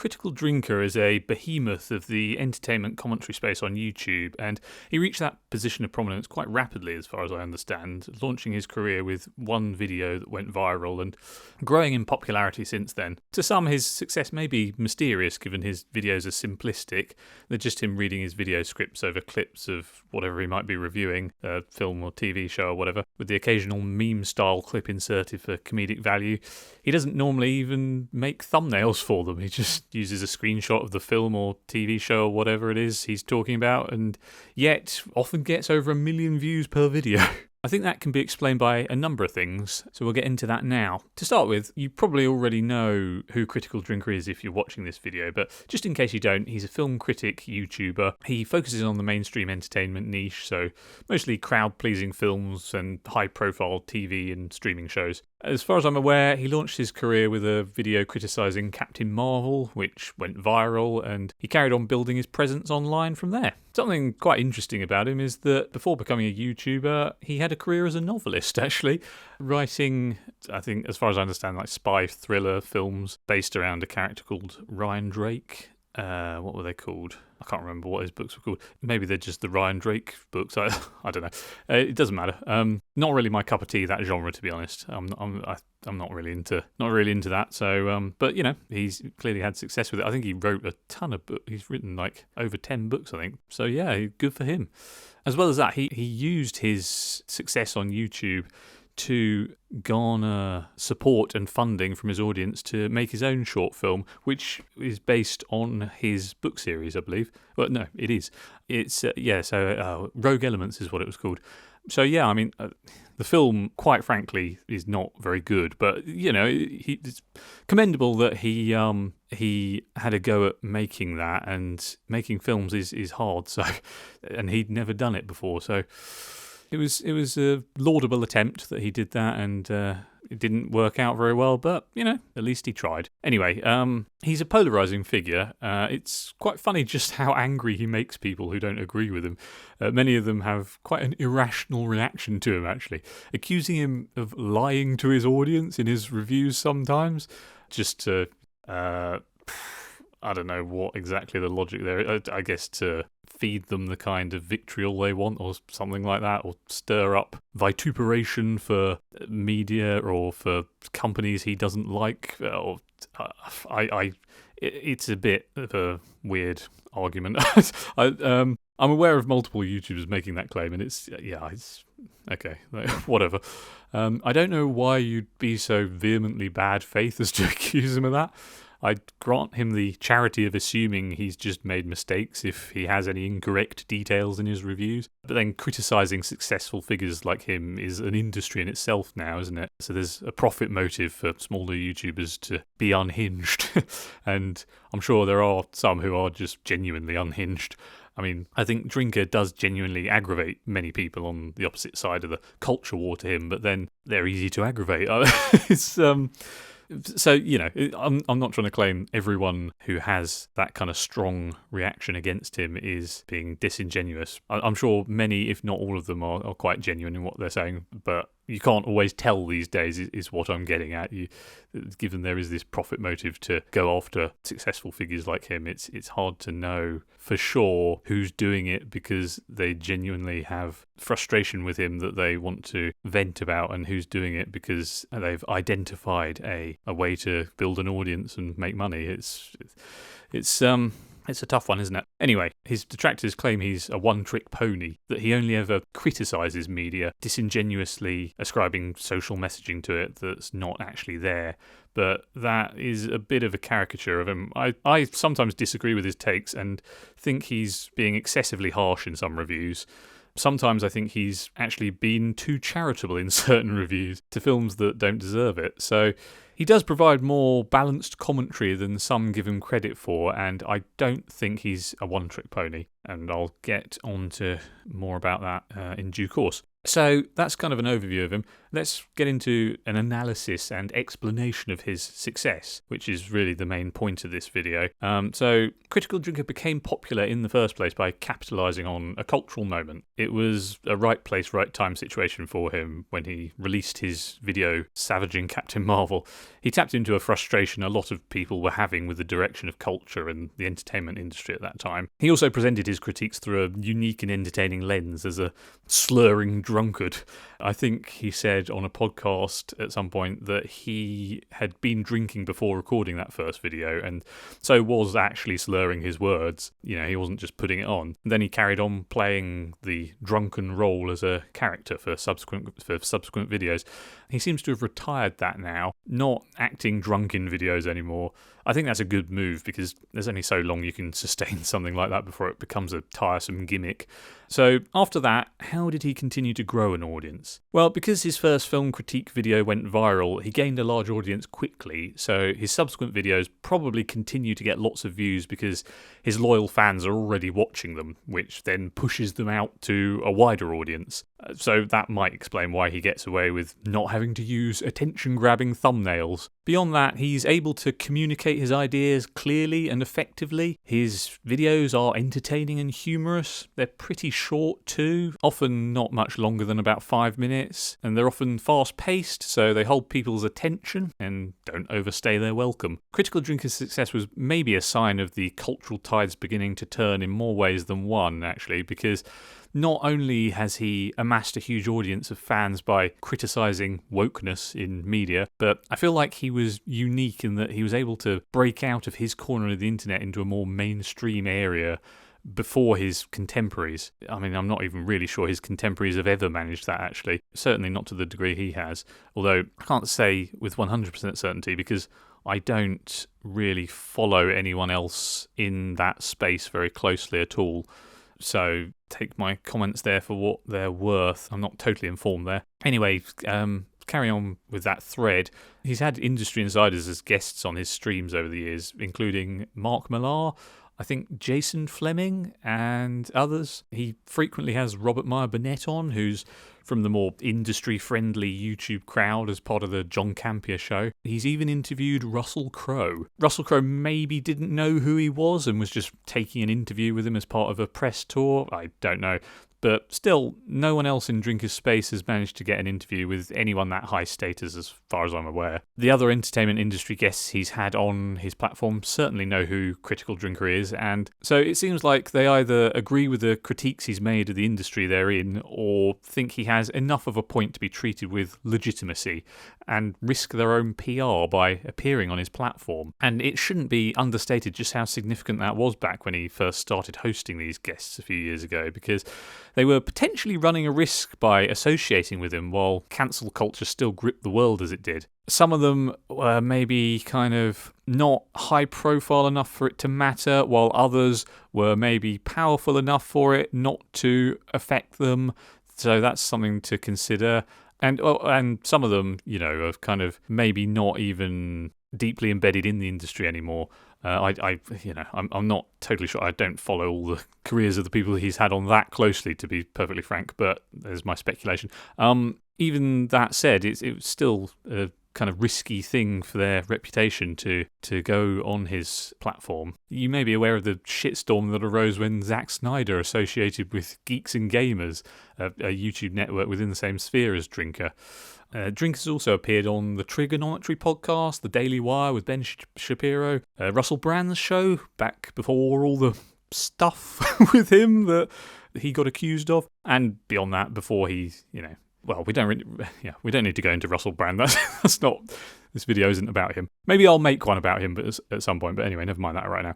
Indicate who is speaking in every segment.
Speaker 1: Critical Drinker is a behemoth of the entertainment commentary space on YouTube, and he reached that position of prominence quite rapidly, as far as I understand, launching his career with one video that went viral and growing in popularity since then. To some, his success may be mysterious, given his videos are simplistic. They're just him reading his video scripts over clips of whatever he might be reviewing, a film or TV show or whatever, with the occasional meme-style clip inserted for comedic value. He doesn't normally even make thumbnails for them. He just uses a screenshot of the film or TV show or whatever it is he's talking about, and yet often gets over 1 million views per video. I think that can be explained by a number of things, so we'll get into that now. To start with, you probably already know who Critical Drinker is if you're watching this video, but just in case you don't, he's a film critic YouTuber. He focuses on the mainstream entertainment niche, so mostly crowd-pleasing films and high-profile TV and streaming shows. As far as I'm aware, he launched his career with a video criticising Captain Marvel, which went viral, and he carried on building his presence online from there. Something quite interesting about him is that before becoming a YouTuber, he had a career as a novelist, actually, writing, I think, as far as I understand, like spy thriller films based around a character called Ryan Drake. What were they called? I can't remember what his books were called. Maybe they're just the Ryan Drake books. I don't know. It doesn't matter. Not really my cup of tea, that genre, to be honest. I'm not really into that. So, but you know, he's clearly had success with it. I think he wrote a ton of books. He's written like over 10 books, I think. So yeah, good for him. As well as that, he used his success on YouTube to garner support and funding from his audience to make his own short film, which is based on his book series, I believe. Well, no, it is. It's, Rogue Elements is what it was called. So, yeah, I mean, the film, quite frankly, is not very good, but, you know, it's commendable that he had a go at making that, and making films is hard, so, and he'd never done it before, so It was a laudable attempt that he did that, and it didn't work out very well, but, you know, at least he tried. Anyway, he's a polarising figure. It's quite funny just how angry he makes people who don't agree with him. Many of them have quite an irrational reaction to him, actually, accusing him of lying to his audience in his reviews sometimes, just to, I don't know what exactly the logic there is. I guess to feed them the kind of vitriol they want or something like that, or stir up vituperation for media or for companies he doesn't like. It's a bit of a weird argument. I'm aware of multiple YouTubers making that claim, and it's okay, whatever. I don't know why you'd be so vehemently bad faith as to accuse him of that. I'd grant him the charity of assuming he's just made mistakes if he has any incorrect details in his reviews. But then criticising successful figures like him is an industry in itself now, isn't it? So there's a profit motive for smaller YouTubers to be unhinged. And I'm sure there are some who are just genuinely unhinged. I mean, I think Drinker does genuinely aggravate many people on the opposite side of the culture war to him, but then they're easy to aggravate. So, you know, I'm not trying to claim everyone who has that kind of strong reaction against him is being disingenuous. I'm sure many, if not all of them, are quite genuine in what they're saying, but you can't always tell these days, is what I'm getting at. Given there is this profit motive to go after successful figures like him, it's hard to know for sure who's doing it because they genuinely have frustration with him that they want to vent about, and who's doing it because they've identified a way to build an audience and make money. It's a tough one, isn't it? Anyway, his detractors claim he's a one-trick pony, that he only ever criticises media, disingenuously ascribing social messaging to it that's not actually there. But that is a bit of a caricature of him. I sometimes disagree with his takes and think he's being excessively harsh in some reviews. Sometimes I think he's actually been too charitable in certain reviews to films that don't deserve it. So he does provide more balanced commentary than some give him credit for, and I don't think he's a one-trick pony. And I'll get on to more about that in due course. So that's kind of an overview of him. let's get into an analysis and explanation of his success, which is really the main point of this video. So Critical Drinker became popular in the first place by capitalising on a cultural moment. It was a right place, right time situation for him when he released his video savaging Captain Marvel. He tapped into a frustration a lot of people were having with the direction of culture and the entertainment industry at that time. He also presented his critiques through a unique and entertaining lens as a slurring drunkard. I think he said on a podcast at some point that he had been drinking before recording that first video and so was actually slurring his words. You know, he wasn't just putting it on. And then he carried on playing the drunken role as a character for subsequent videos. He seems to have retired that now, not acting drunk in videos anymore. I think that's a good move because there's only so long you can sustain something like that before it becomes a tiresome gimmick. So after that, how did he continue to grow an audience? Well, because his first film critique video went viral, he gained a large audience quickly, so his subsequent videos probably continue to get lots of views because his loyal fans are already watching them, which then pushes them out to a wider audience. So that might explain why he gets away with not having to use attention-grabbing thumbnails. Beyond that, he's able to communicate his ideas clearly and effectively. His videos are entertaining and humorous. They're pretty short too, often not much longer than about 5 minutes, and they're often fast-paced, so they hold people's attention and don't overstay their welcome. Critical Drinker's success was maybe a sign of the cultural tides beginning to turn in more ways than one, actually, because not only has he amassed a huge audience of fans by criticising wokeness in media, but I feel like he was unique in that he was able to break out of his corner of the internet into a more mainstream area before his contemporaries. I mean, I'm not even really sure his contemporaries have ever managed that, actually. Certainly not to the degree he has. Although, I can't say with 100% certainty because I don't really follow anyone else in that space very closely at all. So take my comments there for what they're worth. I'm not totally informed there. Anyway, carry on with that thread. He's had industry insiders as guests on his streams over the years, including Mark Millar, I think Jason Fleming and others. He frequently has Robert Meyer Burnett on, who's from the more industry-friendly YouTube crowd as part of the John Campea show. He's even interviewed Russell Crowe. Russell Crowe maybe didn't know who he was and was just taking an interview with him as part of a press tour. I don't know. But still, no one else in Drinker's space has managed to get an interview with anyone that high status as far as I'm aware. The other entertainment industry guests he's had on his platform certainly know who Critical Drinker is, and so it seems like they either agree with the critiques he's made of the industry they're in or think he has enough of a point to be treated with legitimacy and risk their own PR by appearing on his platform. And it shouldn't be understated just how significant that was back when he first started hosting these guests a few years ago, because they were potentially running a risk by associating with him while cancel culture still gripped the world as it did. Some of them were maybe kind of not high profile enough for it to matter, while others were maybe powerful enough for it not to affect them. So that's something to consider. And some of them, you know, are kind of maybe not even deeply embedded in the industry anymore. I'm not totally sure. I don't follow all the careers of the people he's had on that closely, to be perfectly frank, but there's my speculation. Even that said, it was still a kind of risky thing for their reputation to go on his platform. You may be aware of the shitstorm that arose when Zack Snyder associated with Geeks and Gamers, a YouTube network within the same sphere as Drinker. Drinkers also appeared on the Trigonometry podcast, The Daily Wire with Ben Shapiro, Russell Brand's show, back before all the stuff with him that he got accused of, and beyond that, before he, well, we don't need to go into Russell Brand. That's not. This video isn't about him. Maybe I'll make one about him, but at some point. But anyway, never mind that right now.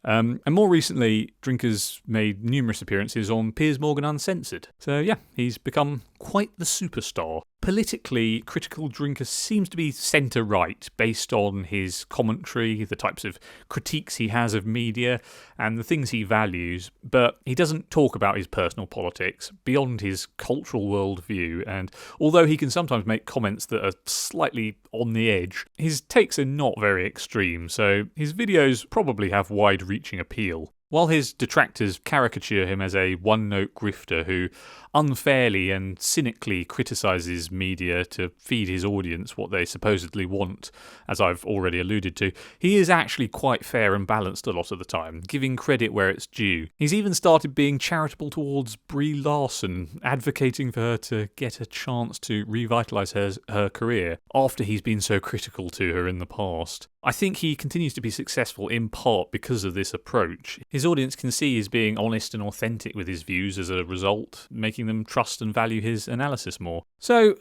Speaker 1: And more recently, Drinkers made numerous appearances on Piers Morgan Uncensored. So yeah, he's become quite the superstar. Politically, Critical Drinker seems to be centre-right based on his commentary, the types of critiques he has of media, and the things he values, but he doesn't talk about his personal politics beyond his cultural worldview, and although he can sometimes make comments that are slightly on the edge, his takes are not very extreme, so his videos probably have wide-reaching appeal. While his detractors caricature him as a one-note grifter who unfairly and cynically criticises media to feed his audience what they supposedly want, as I've already alluded to, he is actually quite fair and balanced a lot of the time, giving credit where it's due. He's even started being charitable towards Brie Larson, advocating for her to get a chance to revitalise her career after he's been so critical to her in the past. I think he continues to be successful in part because of this approach. His audience can see he's being honest and authentic with his views as a result, making them trust and value his analysis more. So,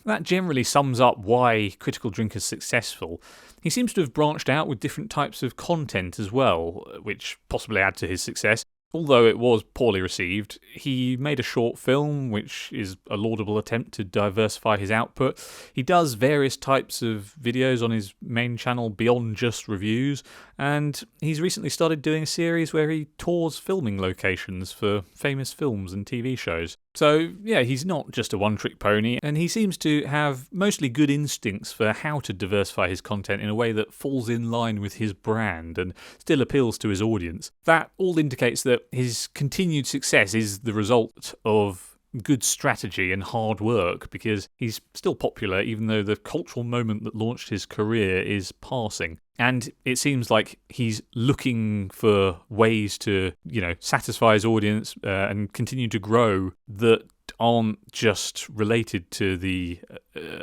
Speaker 1: that generally sums up why Critical Drinker's successful. He seems to have branched out with different types of content as well, which possibly add to his success. Although it was poorly received, he made a short film, which is a laudable attempt to diversify his output. He does various types of videos on his main channel beyond just reviews, and he's recently started doing a series where he tours filming locations for famous films and TV shows. So, yeah, he's not just a one-trick pony, and he seems to have mostly good instincts for how to diversify his content in a way that falls in line with his brand and still appeals to his audience. That all indicates that his continued success is the result of good strategy and hard work, because he's still popular even though the cultural moment that launched his career is passing. And it seems like he's looking for ways to, satisfy his audience and continue to grow that aren't just related to the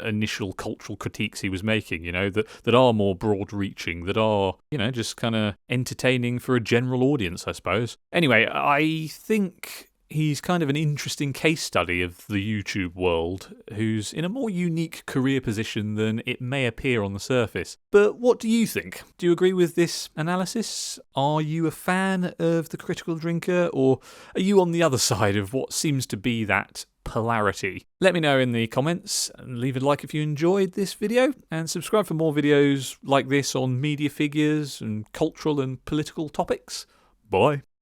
Speaker 1: initial cultural critiques he was making, that are more broad-reaching, that are, just kind of entertaining for a general audience, I suppose. Anyway, I think he's kind of an interesting case study of the YouTube world, who's in a more unique career position than it may appear on the surface. But what do you think? Do you agree with this analysis? Are you a fan of the Critical Drinker, or are you on the other side of what seems to be that polarity? Let me know in the comments, and leave a like if you enjoyed this video, and subscribe for more videos like this on media figures and cultural and political topics. Bye.